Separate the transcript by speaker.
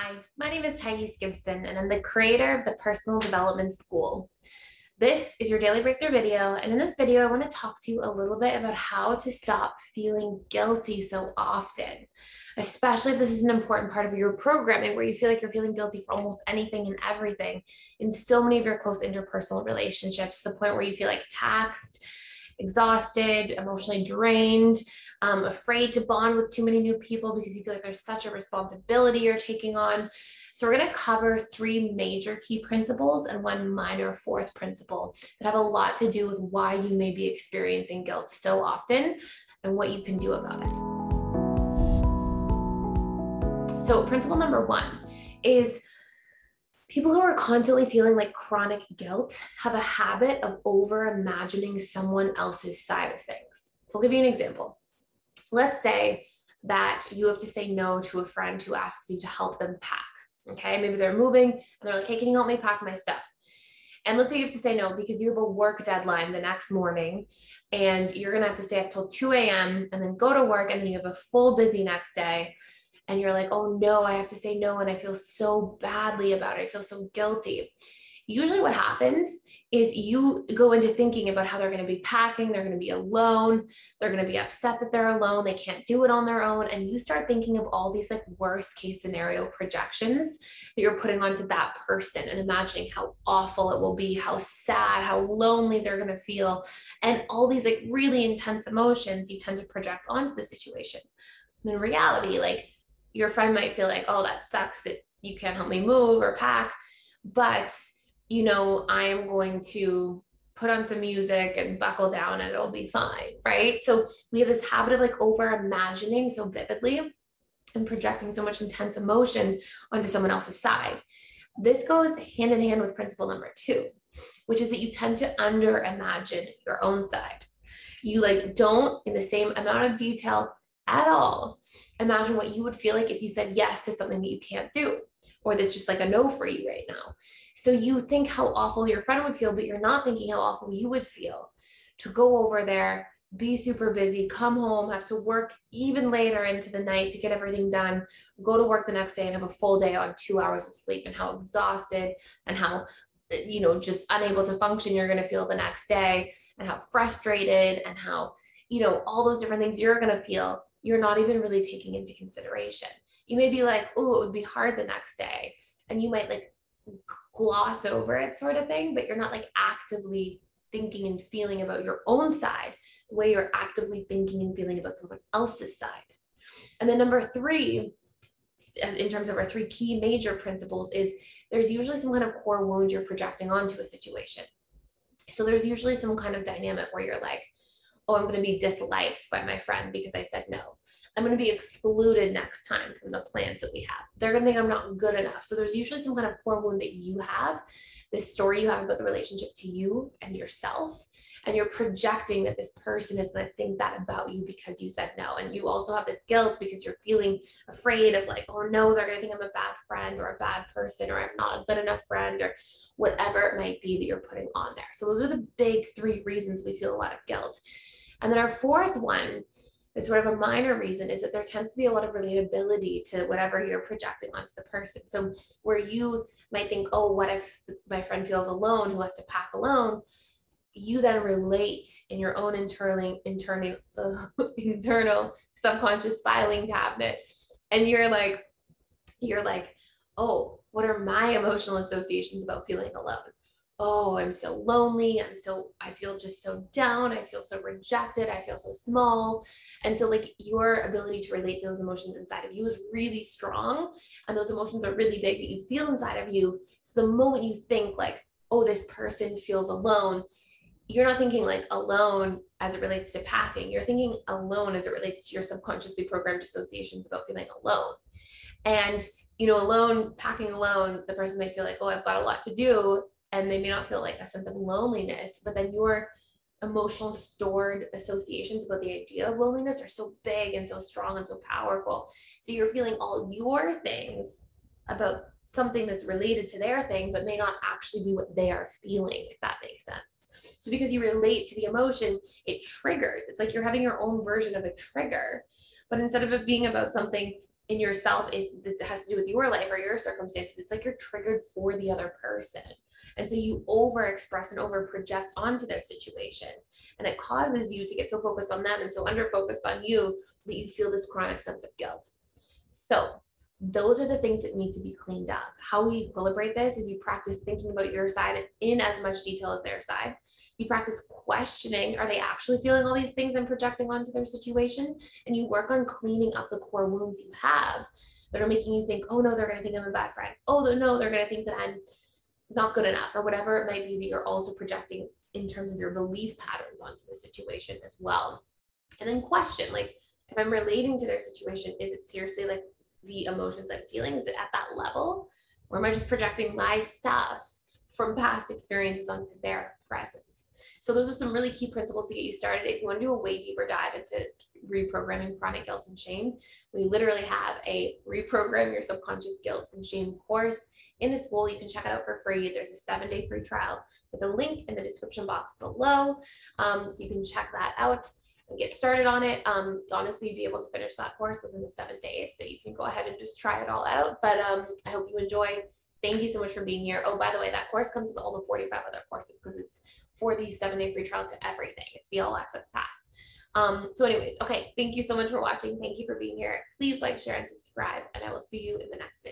Speaker 1: Hi, my name is Gibson, and I'm the creator of the Personal Development School. This is your daily breakthrough video, and in this video, I want to talk to you a little bit about how to stop feeling guilty so often, especially if this is an important part of your programming where you feel like you're feeling guilty for almost anything and everything in so many of your close interpersonal relationships, to the point where you feel like taxed, exhausted, emotionally drained, afraid to bond with too many new people because you feel like there's such a responsibility you're taking on. So we're going to cover three major key principles and one minor fourth principle that have a lot to do with why you may be experiencing guilt so often and what you can do about it. So principle number one is people who are constantly feeling like chronic guilt have a habit of over imagining someone else's side of things. So I'll give you an example. Let's say that you have to say no to a friend who asks you to help them pack. Okay, maybe they're moving and they're like, hey, can you help me pack my stuff? And let's say you have to say no because you have a work deadline the next morning and you're going to have to stay up till 2 a.m. and then go to work, and then you have a full busy next day. And you're like, oh no, I have to say no. And I feel so badly about it. I feel so guilty. Usually what happens is you go into thinking about how they're going to be packing, they're going to be alone, they're going to be upset that they're alone, they can't do it on their own. And you start thinking of all these like worst case scenario projections that you're putting onto that person and imagining how awful it will be, how sad, how lonely they're going to feel. And all these like really intense emotions you tend to project onto the situation. And in reality, like your friend might feel like, oh, that sucks that you can't help me move or pack, but you know, I am going to put on some music and buckle down and it'll be fine, right? So we have this habit of like over imagining so vividly and projecting so much intense emotion onto someone else's side. This goes hand in hand with principle number two, which is that you tend to under imagine your own side. You like don't, in the same amount of detail at all, imagine what you would feel like if you said yes to something that you can't do, or that's just like a no for you right now. So you think how awful your friend would feel, but you're not thinking how awful you would feel to go over there, be super busy, come home, have to work even later into the night to get everything done, go to work the next day and have a full day on 2 hours of sleep, and how exhausted and how, you know, just unable to function you're going to feel the next day, and how frustrated and how, you know, all those different things you're going to feel. You're not even really taking into consideration. You may be like, oh, it would be hard the next day. And you might like gloss over it sort of thing, but you're not like actively thinking and feeling about your own side the way you're actively thinking and feeling about someone else's side. And then number three, in terms of our three key major principles, is there's usually some kind of core wound you're projecting onto a situation. So there's usually some kind of dynamic where you're like, oh, I'm going to be disliked by my friend because I said no. I'm going to be excluded next time from the plans that we have. They're going to think I'm not good enough. So there's usually some kind of core wound that you have, this story you have about the relationship to you and yourself. And you're projecting that this person is going to think that about you because you said no. And you also have this guilt because you're feeling afraid of like, oh no, they're going to think I'm a bad friend or a bad person, or I'm not a good enough friend, or whatever it might be that you're putting on there. So those are the big three reasons we feel a lot of guilt. And then our fourth one, is sort of a minor reason, is that there tends to be a lot of relatability to whatever you're projecting onto the person. So where you might think, oh, what if my friend feels alone, who has to pack alone? You then relate in your own internal subconscious filing cabinet. And you're like, oh, what are my emotional associations about feeling alone? Oh, I'm so lonely. I feel just so down. I feel so rejected. I feel so small. And so like your ability to relate to those emotions inside of you is really strong. And those emotions are really big that you feel inside of you. So the moment you think like, oh, this person feels alone, you're not thinking like alone as it relates to packing. You're thinking alone as it relates to your subconsciously programmed associations about feeling alone. And, you know, alone, packing alone, the person may feel like, oh, I've got a lot to do. And they may not feel like a sense of loneliness, but then your emotional stored associations about the idea of loneliness are so big and so strong and so powerful. So you're feeling all your things about something that's related to their thing, but may not actually be what they are feeling, if that makes sense. So because you relate to the emotion, it triggers. It's like you're having your own version of a trigger, but instead of it being about something in yourself, it has to do with your life or your circumstances. It's like you're triggered for the other person. And so you overexpress and over project onto their situation. And it causes you to get so focused on them and so under focused on you that you feel this chronic sense of guilt. So those are the things that need to be cleaned up. How we equilibrate this is you practice thinking about your side in as much detail as their side. You practice questioning, are they actually feeling all these things and projecting onto their situation? And you work on cleaning up the core wounds you have that are making you think, oh no, they're going to think I'm a bad friend. Oh no, they're going to think that I'm not good enough, or whatever it might be that you're also projecting in terms of your belief patterns onto the situation as well. And then question, like, if I'm relating to their situation, is it seriously like the emotions I'm feeling? Is it at that level? Or am I just projecting my stuff from past experiences onto their present? So those are some really key principles to get you started. If you want to do a way deeper dive into reprogramming chronic guilt and shame, we literally have a reprogram your subconscious guilt and shame course in the school. You can check it out for free. There's a 7-day free trial with a link in the description box below. So you can check that out and get started on it. Honestly, you'd be able to finish that course within the 7 days. So you can go ahead and just try it all out. But I hope you enjoy. Thank you so much for being here. Oh, by the way, that course comes with all the 45 other courses because it's for the 7-day free trial to everything. It's the all access pass. So anyways, okay, thank you so much for watching. Thank you for being here. Please like, share, and subscribe, and I will see you in the next video.